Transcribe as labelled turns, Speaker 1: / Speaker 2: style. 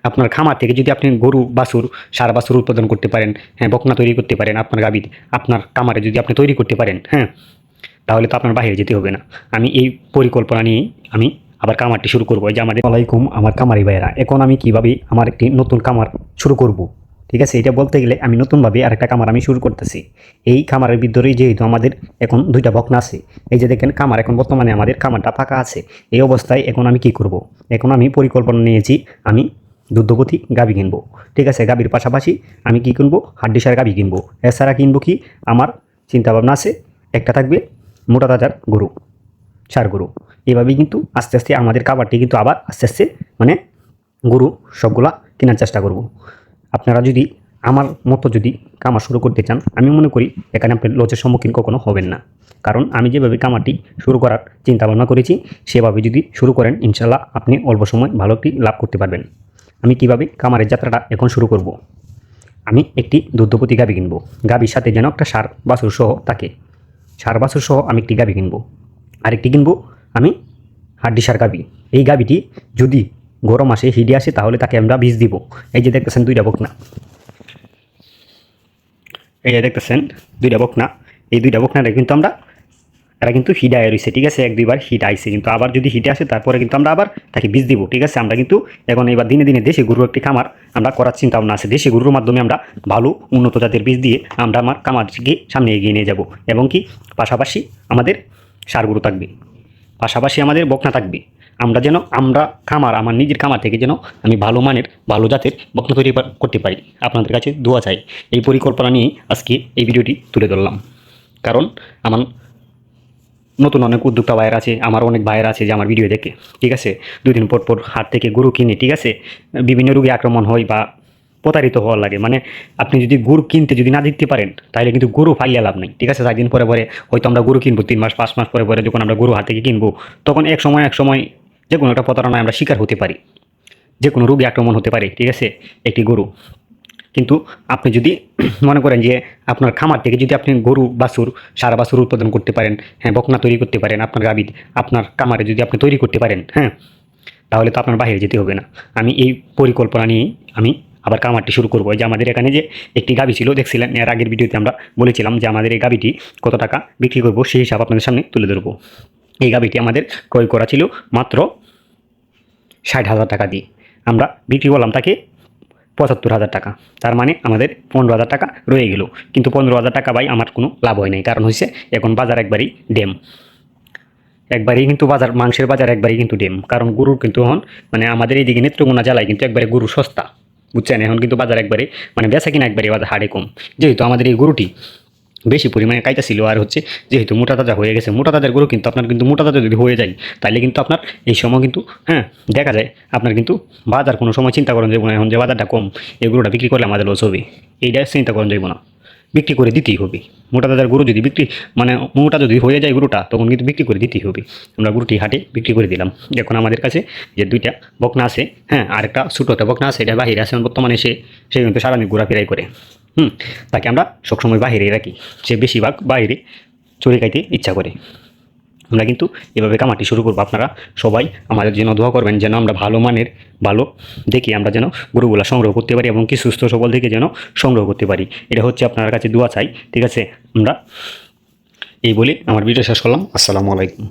Speaker 1: আপনার খামার থেকে যদি আপনি গরু বাছুর ষাঁড় বাছুর উৎপাদন করতে পারেন, হ্যাঁ, বকনা তৈরি করতে পারেন, আপনার গাভী আপনার খামারে যদি আপনি তৈরি করতে পারেন, হ্যাঁ, তাহলে তো আপনার বাইরে যেতে হবে না। আমি এই পরিকল্পনা নিয়েই আমি আবার খামারটি শুরু করবো। এই যে আমাদের আলাইকুম আমার খামারি ভাইয়েরা, এখন আমি কীভাবে আমার একটি নতুন খামার শুরু করব, ঠিক আছে? এটা বলতে গেলে আমি নতুনভাবে আরেকটা খামার আমি শুরু করতেছি। এই খামারের ভিতরেই যেহেতু আমাদের এখন 2টা বকনা আছে, এই যে দেখেন খামার এখন বর্তমানে আমাদের খামারটা ফাঁকা আছে। এই অবস্থায় এখন আমি কি করব? এখন আমি পরিকল্পনা নিয়েছি, আমি দুগ্ধবতী গাভী কিনবো, ঠিক আছে? গাভীর পাশাপাশি আমি কি কিনবো? হাড্ডিসার গাভী কিনবো। এছাড়া কিনবো কি, আমার চিন্তাভাবনা আছে একটা থাকবে মোটা তাজার গরু, ষাঁড় গরু। এভাবেই কিন্তু আস্তে আস্তে আমাদের খাবারটি কিন্তু আবার আস্তে আস্তে মানে গরু সবগুলা কেনার চেষ্টা করব। আপনারা যদি আমার মতো যদি খামার শুরু করতে চান, আমি মনে করি এখানে আপনি লসের সম্মুখীন কখনো হবেন না। কারণ আমি যেভাবে খামারটি শুরু করার চিন্তা ভাবনা করেছি, সেভাবে যদি শুরু করেন ইনশাল্লাহ আপনি অল্প সময় ভালো একটি লাভ করতে পারবেন। আমি কিভাবে খামারের যাত্রাটা এখন শুরু করব? আমি একটি দুগ্ধবতী গাভী কিনবো। গাভীর সাথে যেন একটা ষাঁড় বাছুর সহ থাকে। ষাঁড় বাছুর সহ আমি একটি গাভী কিনবো। আরেকটি কিনবো আমি হাড্ডিসার গাভী। এই গাভীটি যদি গরম আসে, হিডে আসে, তাহলে তাকে আমরা বীজ দিব। এই যে দেখতেছেন 2টা বকনা, এই যে দেখতেছেন 2টা বকনা। এই 2টা বকনাটা কিন্তু আমরা, এরা কিন্তু হিট আয় রয়েছে, ঠিক আছে? 1-2 বার হিট আইছে, কিন্তু আবার যদি হিটে আসে তারপরে কিন্তু আমরা আবার তাকে বীজ দিব, ঠিক আছে? আমরা কিন্তু এখন এবার দিনে দিনে দেশি গরুর একটি খামার আমরা করার চিন্তা ভাবনা আছে। দেশি গরুর মাধ্যমে আমরা ভালো উন্নত জাতের বীজ দিয়ে আমরা আমার খামারকে সামনে এগিয়ে নিয়ে যাব। এবং কি পাশাপাশি আমাদের ষাঁড় গরু থাকবে, পাশাপাশি আমাদের বকনা থাকবে। আমরা খামার, আমার নিজের খামার থেকে যেন আমি ভালো মানের ভালো জাতের বকনা তৈরি করতে পারি। আপনাদের কাছে দোয়া চাই। এই পরিকল্পনা নিয়ে আজকে এই ভিডিওটি তুলে ধরলাম। কারণ আমার নতুন অনেক উদ্যোক্তা ভাইয়ের আছে, আমার অনেক ভাইয়ের আছে যে আমার ভিডিও দেখে, ঠিক আছে? 2 দিন পর পর হাট থেকে গরু কিনে, ঠিক আছে, বিভিন্ন রোগে আক্রমণ হয় বা প্রতারিত হওয়ার লাগে। মানে আপনি যদি গরু কিনতে যদি না দিতে পারেন, তাহলে কিন্তু গরু ফাইয়া লাভ নেই, ঠিক আছে? 4 দিন পরে পরে হয়তো আমরা গরু কিনবো, 3 মাস 5 মাস পরে পরে যখন আমরা গরু হাট থেকে কিনবো, তখন এক সময় যে কোনো একটা প্রতারণায় আমরা শিকার হতে পারি, যে কোনো রোগে আক্রমণ হতে পারে, ঠিক আছে, একটি গরু। কিন্তু আপনি যদি মনে করেন যে আপনার খামার থেকে যদি আপনি গরু বাছুর ষাঁড় বাছুর উৎপাদন করতে পারেন, হ্যাঁ, বকনা তৈরি করতে পারেন, আপনার গাভী আপনার খামারে যদি আপনি তৈরি করতে পারেন, হ্যাঁ, তাহলে তো আপনার বাইরে যেতে হবে না। আমি এই পরিকল্পনা নিয়েই আমি আবার খামারটি শুরু করবো। যে আমাদের এখানে যে একটি গাভী ছিল, দেখছিলেন এর আগের ভিডিওতে আমরা বলেছিলাম যে আমাদের এই গাভীটি কত টাকা বিক্রি করবো, সেই হিসাব আপনাদের সামনে তুলে ধরবো। এই গাভীটি আমাদের ক্রয় করা ছিল মাত্র 60,000 টাকা দিয়ে। আমরা বিক্রি করলাম তাকে 75,000 টাকা। তার মানে আমাদের 15,000 টাকা রয়ে গেল। কিন্তু 15,000 টাকা ভাই আমার কোনো লাভ হয় নাই। কারণ হচ্ছে এখন বাজার একবারই ডেম, একবারই কিন্তু বাজার, মাংসের বাজার একবারই কিন্তু ডেম। কারণ গরুর কিন্তু এখন মানে আমাদের এইদিকে নেত্রকোনা জেলায় কিন্তু একবারে গরু সস্তা, বুঝছেন? এখন কিন্তু বাজার একবারে মানে বেচা কিনা একবারে বাজার হাড়ে কম। যেহেতু আমাদের এই গরুটি বেশি পরিমাণে কাইটা ছিল, আর হচ্ছে যেহেতু মোটা তাজা হয়ে গেছে, মোটা তাজার গরু কিন্তু আপনার কিন্তু মোটা তাজা যদি হয়ে যায়, তাহলে কিন্তু আপনার এই সময় কিন্তু, হ্যাঁ, দেখা যায় আপনার কিন্তু বাজার কোনো সময় চিন্তা করেন যাবো না। এখন যে বাজারটা কম, এই গরুটা বিক্রি করলে আমাদের লস হবে, এইটা চিন্তা করেন যাবো না, বিক্রি করে দিতেই হবে। মোটা তাজার গরু যদি মানে মোটা যদি হয়ে যায় গরুটা, তখন কিন্তু বিক্রি করে দিতেই হবে। আমরা গরুটি হাটে বিক্রি করে দিলাম। এখন আমাদের কাছে যে 2টা বকনা আছে, হ্যাঁ, আরেকটা ছোটো বকনা আছে, এটা বাহিরে আছে বর্তমানে। সে কিন্তু সারাদিন ঘোরাফেরাই করে, তাকে আমরা সবসময় বাহিরে রাখি। সে বেশিরভাগ বাইরে চড়ে খাইতে ইচ্ছা করে। আমরা কিন্তু এভাবে কামাটি শুরু করবো। আপনারা সবাই আমাদের জন্য দোয়া করবেন, যেন আমরা ভালো মানের ভালো দেখি আমরা যেন গরুগুলা সংগ্রহ করতে পারি, এবং কি সুস্থ সবল থেকে যেন সংগ্রহ করতে পারি। এটা হচ্ছে আপনার কাছে দোয়া চাই, ঠিক আছে? আমরা এই বলে আমার ভিডিও শেষ করলাম। আসসালামু আলাইকুম।